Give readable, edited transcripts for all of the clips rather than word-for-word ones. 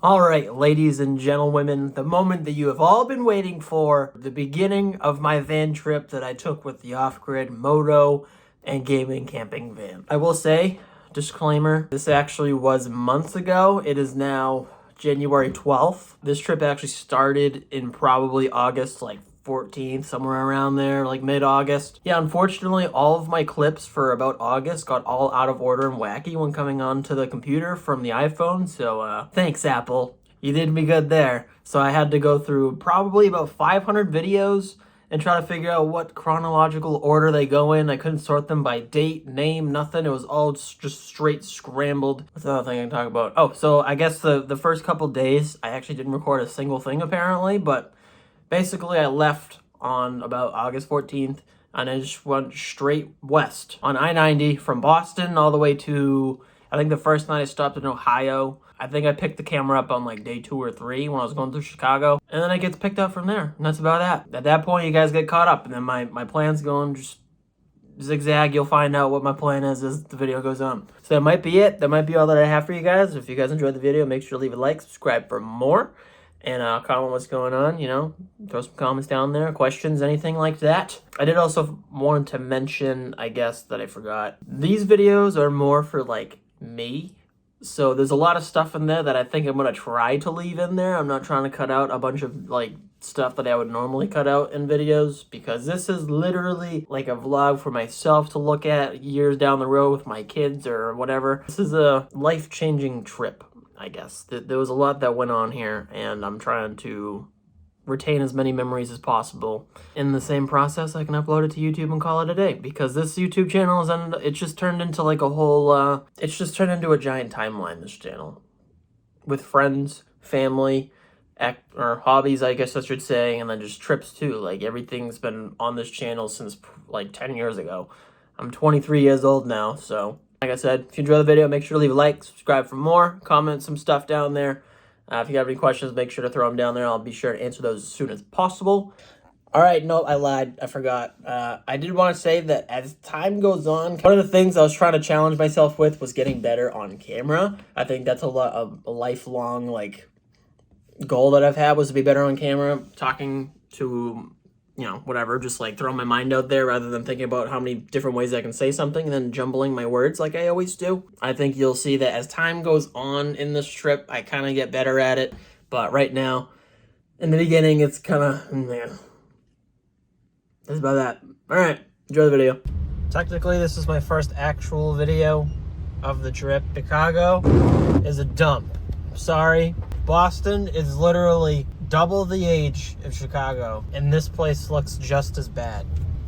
All right, ladies and gentlemen, the moment that you have all been waiting for, the beginning of my van trip that I took with the off-grid moto and gaming camping van. I will say, disclaimer, this actually was months ago. It is now January 12th. This trip actually started in probably August, 14th, somewhere around there, mid-August. Yeah, unfortunately, all of my clips for about August got all out of order and wacky when coming onto the computer from the iPhone, so thanks, Apple. You did me good there. So I had to go through probably about 500 videos and try to figure out what chronological order they go in. I couldn't sort them by date, name, nothing. It was all just straight scrambled. What's another thing I can talk about? Oh, so I guess the first couple days, I actually didn't record a single thing apparently, but basically, I left on about August 14th, and I just went straight west on I-90 from Boston all the way to, I think the first night I stopped in Ohio. I think I picked the camera up on day 2 or 3 when I was going through Chicago, and then it gets picked up from there, and that's about that. At that point, you guys get caught up, and then my plan's going just zigzag. You'll find out what my plan is as the video goes on. So that might be it. That might be all that I have for you guys. If you guys enjoyed the video, make sure to leave a like, subscribe for more. And comment what's going on, throw some comments down there, questions, anything like that. I did also want to mention, I guess, that I forgot. These videos are more for, me. So there's a lot of stuff in there that I think I'm going to try to leave in there. I'm not trying to cut out a bunch of, stuff that I would normally cut out in videos, because this is literally like a vlog for myself to look at years down the road with my kids or whatever. This is a life-changing trip, I guess. There was a lot that went on here, and I'm trying to retain as many memories as possible. In the same process, I can upload it to YouTube and call it a day, because this YouTube channel it just turned into a whole, it's just turned into a giant timeline, this channel. With friends, family, or hobbies, I guess I should say, and then just trips too. Everything's been on this channel since 10 years ago. I'm 23 years old now, so like I said, if you enjoy the video, make sure to leave a like, subscribe for more, comment some stuff down there. If you have any questions, make sure to throw them down there. I'll be sure to answer those as soon as possible. All right, no, I lied. I forgot. I did want to say that as time goes on, one of the things I was trying to challenge myself with was getting better on camera. I think that's a lifelong, goal that I've had, was to be better on camera, talking to whatever, just throwing my mind out there rather than thinking about how many different ways I can say something and then jumbling my words like I always do. I think you'll see that as time goes on in this trip, I kind of get better at it. But right now, in the beginning, it's kind of, that's about that. All right, enjoy the video. Technically, this is my first actual video of the trip. Chicago is a dump. Sorry. Boston is literally double the age of Chicago, and this place looks just as bad.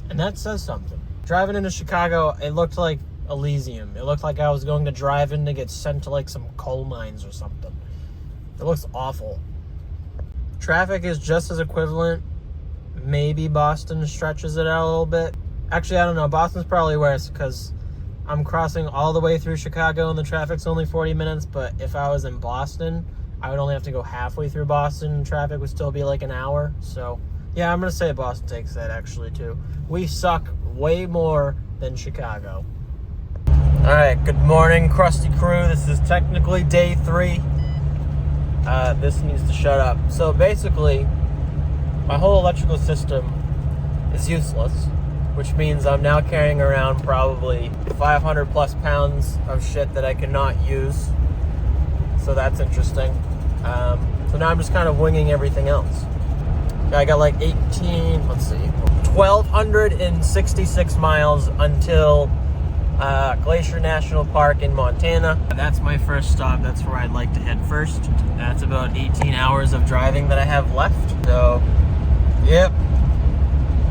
And that says something. Driving into Chicago, it looked like Elysium. It looked like I was going to drive in to get sent to some coal mines or something. It looks awful. Traffic is just as equivalent. Maybe Boston stretches it out a little bit. Actually, I don't know. Boston's probably worse, because I'm crossing all the way through Chicago and the traffic's only 40 minutes, but if I was in Boston, I would only have to go halfway through Boston, and traffic would still be an hour. So, yeah, I'm going to say Boston takes that, actually, too. We suck way more than Chicago. All right, good morning, Krusty Crew. This is technically day 3. This needs to shut up. So, basically, my whole electrical system is useless, which means I'm now carrying around probably 500 plus pounds of shit that I cannot use. So that's interesting. So now I'm just kind of winging everything else. I got 1,266 miles until Glacier National Park in Montana. That's my first stop. That's where I'd like to head first. That's about 18 hours of driving that I have left. So, yep,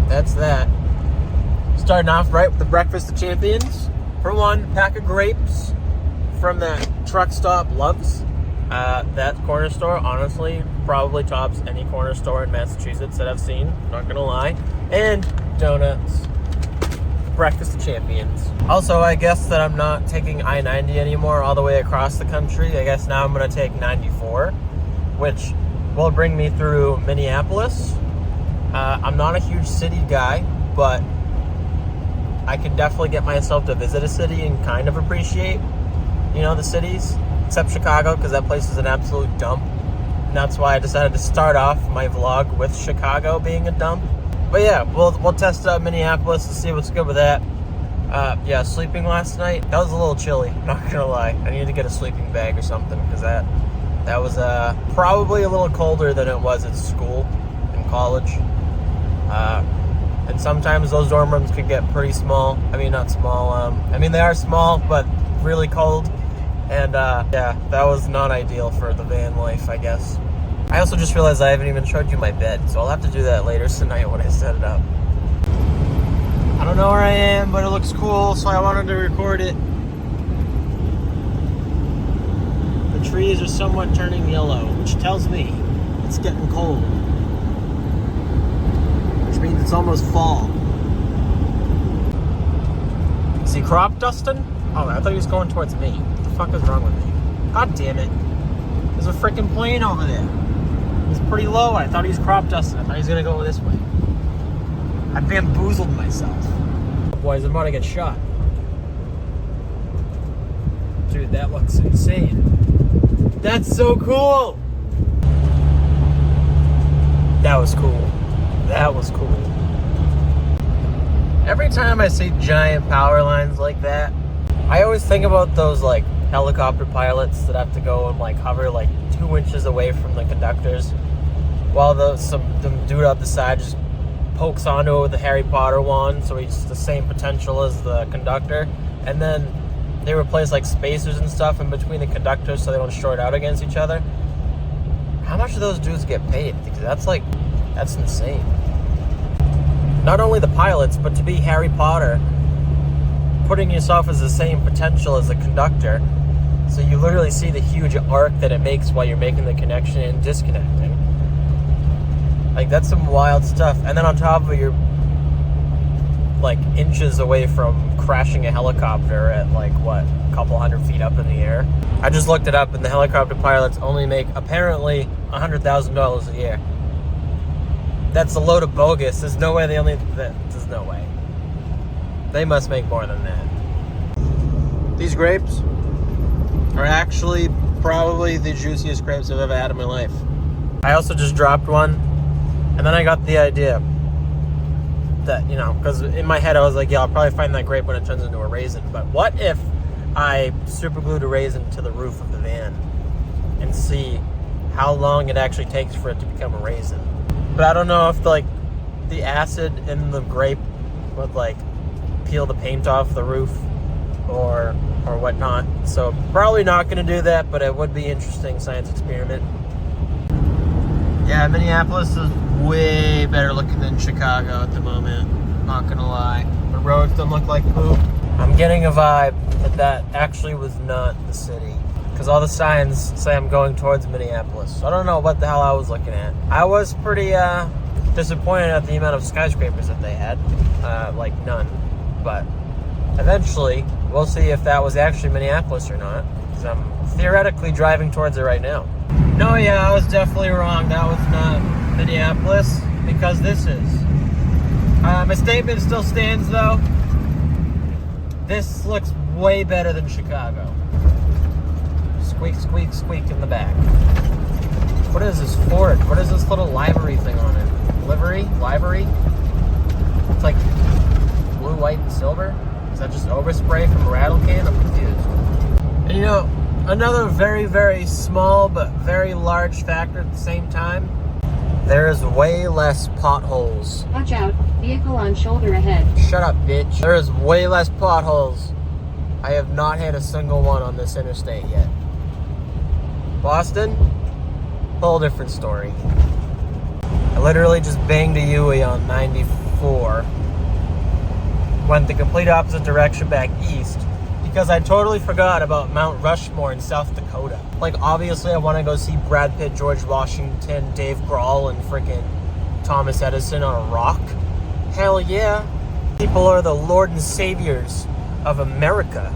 that's that. Starting off right with the Breakfast of Champions. For one, pack of grapes from that truck stop Loves. That corner store, honestly, probably tops any corner store in Massachusetts that I've seen. Not gonna lie. And donuts. Breakfast of Champions. Also, I guess that I'm not taking I-90 anymore all the way across the country. I guess now I'm gonna take 94, which will bring me through Minneapolis. I'm not a huge city guy, but I can definitely get myself to visit a city and kind of appreciate, the cities. except Chicago, because that place is an absolute dump. And that's why I decided to start off my vlog with Chicago being a dump. But yeah, we'll test out Minneapolis to see what's good with that. Yeah, sleeping last night, that was a little chilly, not gonna lie. I needed to get a sleeping bag or something, because that was probably a little colder than it was at school in college. And sometimes those dorm rooms could get pretty small. I mean, not small. I mean, they are small, but really cold. And yeah, that was not ideal for the van life, I guess. I also just realized I haven't even showed you my bed, so I'll have to do that later tonight when I set it up. I don't know where I am, but it looks cool, so I wanted to record it. The trees are somewhat turning yellow, which tells me it's getting cold. Which means it's almost fall. Is he crop dusting? Oh, I thought he was going towards me. What the fuck is wrong with me? God damn it. There's a freaking plane over there. It's pretty low. I thought he was crop dusting. I thought he was gonna go this way. I bamboozled myself. Boys, I'm about to get shot. Dude, that looks insane. That's so cool! That was cool. That was cool. Every time I see giant power lines like that, I always think about those like helicopter pilots that have to go and like hover like 2 inches away from the conductors, while the dude up the side just pokes onto it with the Harry Potter wand, so he's the same potential as the conductor. And then they replace like spacers and stuff in between the conductors so they don't short out against each other. How much do those dudes get paid? Because that's insane. Not only the pilots, but to be Harry Potter, putting yourself as the same potential as the conductor, so you literally see the huge arc that it makes while you're making the connection and disconnecting. Like, that's some wild stuff. And then on top of it, you're like inches away from crashing a helicopter at like, what, a couple 100 feet up in the air. I just looked it up, and the helicopter pilots only make apparently $100,000 a year. That's a load of bogus. There's no way there's no way. They must make more than that. These grapes are actually probably the juiciest grapes I've ever had in my life. I also just dropped one, and then I got the idea that, you know, because in my head I was like, yeah, I'll probably find that grape when it turns into a raisin. But what if I super glued a raisin to the roof of the van and see how long it actually takes for it to become a raisin? But I don't know if like the acid in the grape would like peel the paint off the roof or whatnot. So probably not going to do that, but it would be interesting science experiment. Yeah, Minneapolis is way better looking than Chicago at the moment. Not going to lie. The roads don't look like poop. I'm getting a vibe that actually was not the city, because all the signs say I'm going towards Minneapolis. So I don't know what the hell I was looking at. I was pretty disappointed at the amount of skyscrapers that they had. Like none. But eventually, we'll see if that was actually Minneapolis or not, because I'm theoretically driving towards it right now. No, yeah, I was definitely wrong. That was not Minneapolis, because this is. My statement still stands, though. This looks way better than Chicago. Squeak, squeak, squeak in the back. What is this Ford? What is this little livery thing on it? Livery? It's like blue, white, and silver? Is that just overspray from a rattle can? I'm confused. And you know, another very, very small but very large factor at the same time, there's way less potholes. Watch out, vehicle on shoulder ahead. Shut up, bitch. There is way less potholes. I have not hit a single one on this interstate yet. Boston, whole different story. I literally just banged a Yui on 94. Went the complete opposite direction back east because I totally forgot about Mount Rushmore in South Dakota. Like, obviously I want to go see Brad Pitt, George Washington, Dave Grohl, and freaking Thomas Edison on a rock. Hell yeah. People are the Lord and Saviors of America.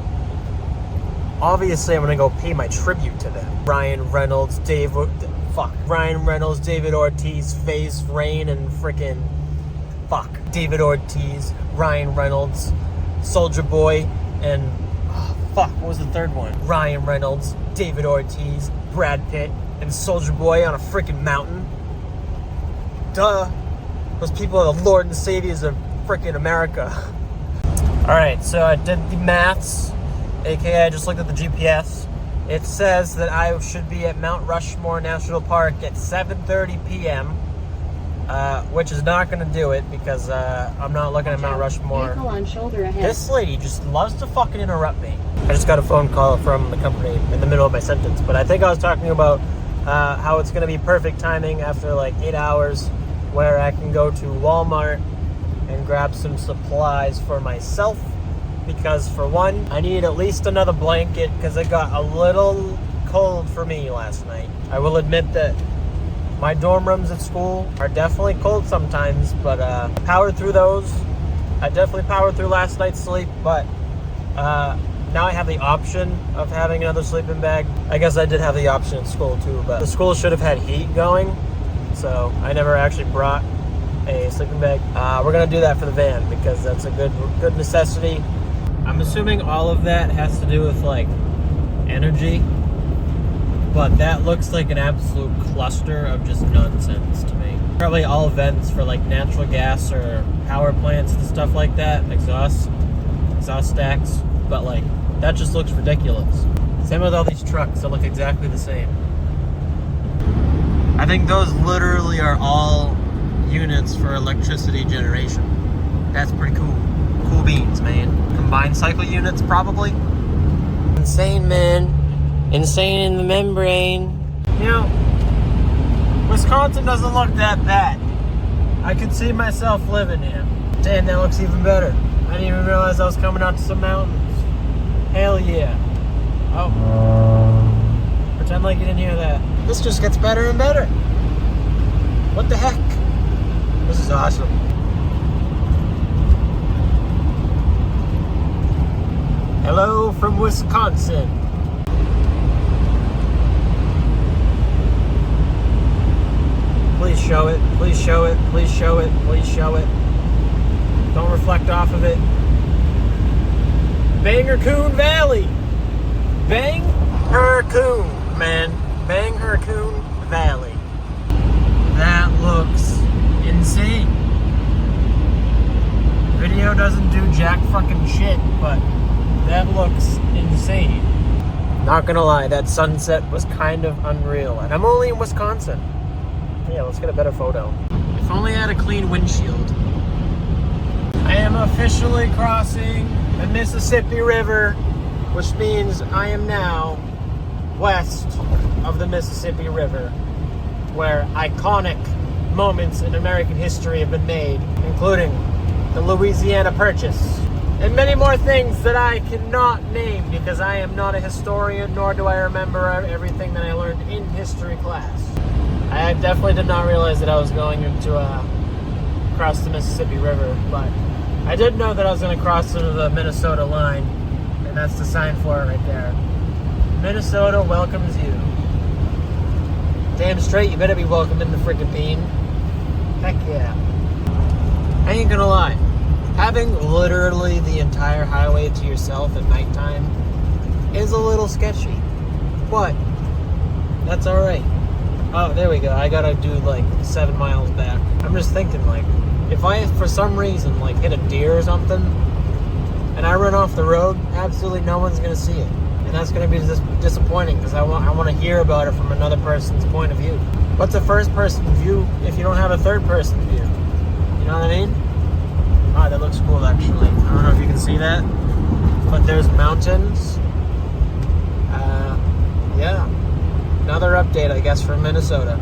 Obviously I'm going to go pay my tribute to them. Ryan Reynolds, David Ortiz, FaZe Rain, and freaking David Ortiz, Ryan Reynolds, Soulja Boy, and Fuck, what was the third one? Ryan Reynolds, David Ortiz, Brad Pitt, and Soulja Boy on a freaking mountain. Duh. Those people are the Lord and Saviors of freaking America. Alright, so I did the maths, aka I just looked at the GPS. It says that I should be at Mount Rushmore National Park at 7:30 p.m., which is not going to do it because I'm not looking at Mount Rushmore. Vehicle on shoulder ahead. This lady just loves to fucking interrupt me. I just got a phone call from the company in the middle of my sentence, but I think I was talking about how it's going to be perfect timing after like 8 hours where I can go to Walmart and grab some supplies for myself. Because for one, I need at least another blanket because it got a little cold for me last night. I will admit that my dorm rooms at school are definitely cold sometimes, but powered through those. I definitely powered through last night's sleep, but now I have the option of having another sleeping bag. I guess I did have the option at school too, but the school should have had heat going, so I never actually brought a sleeping bag. We're gonna do that for the van because that's a good necessity. I'm assuming all of that has to do with like energy, but that looks like an absolute cluster of just nonsense to me. Probably all vents for like natural gas or power plants and stuff like that, exhaust stacks, but like that just looks ridiculous. Same with all these trucks that look exactly the same. I think those literally are all units for electricity generation. That's pretty cool. Cool beans, man. Combined cycle units, probably. Insane, man. Insane in the membrane. You know, Wisconsin doesn't look that bad. I could see myself living here. Damn, that looks even better. I didn't even realize I was coming out to some mountains. Hell yeah. Oh. Pretend like you didn't hear that. This just gets better and better. What the heck? This is awesome. Hello from Wisconsin. Please show it, please show it, please show it, please show it. Don't reflect off of it. Bang-her-coon Valley. Bang-her-coon, man. Bang-her-coon Valley. That looks insane. Video doesn't do jack fucking shit, but that looks insane. Not gonna lie, that sunset was kind of unreal. And I'm only in Wisconsin. Yeah, let's get a better photo. If only I had a clean windshield. I am officially crossing the Mississippi River, which means I am now west of the Mississippi River, where iconic moments in American history have been made, including the Louisiana Purchase, and many more things that I cannot name because I am not a historian, nor do I remember everything that I learned in history class. I definitely did not realize that I was going to cross the Mississippi River, but I did know that I was going to cross into the Minnesota line, and that's the sign for it right there. Minnesota welcomes you. Damn straight, you better be welcoming the freaking bean. Heck yeah. I ain't gonna lie. Having literally the entire highway to yourself at nighttime is a little sketchy, but that's alright. Oh, there we go. I gotta do like 7 miles back. I'm just thinking, like, if I, for some reason, like, hit a deer or something, and I run off the road, absolutely no one's gonna see it. And that's gonna be disappointing, because I want to hear about it from another person's point of view. What's a first-person view if you don't have a third-person view? You know what I mean? Oh, that looks cool, actually. I don't know if you can see that, but there's mountains. Yeah. Another update, I guess, from Minnesota.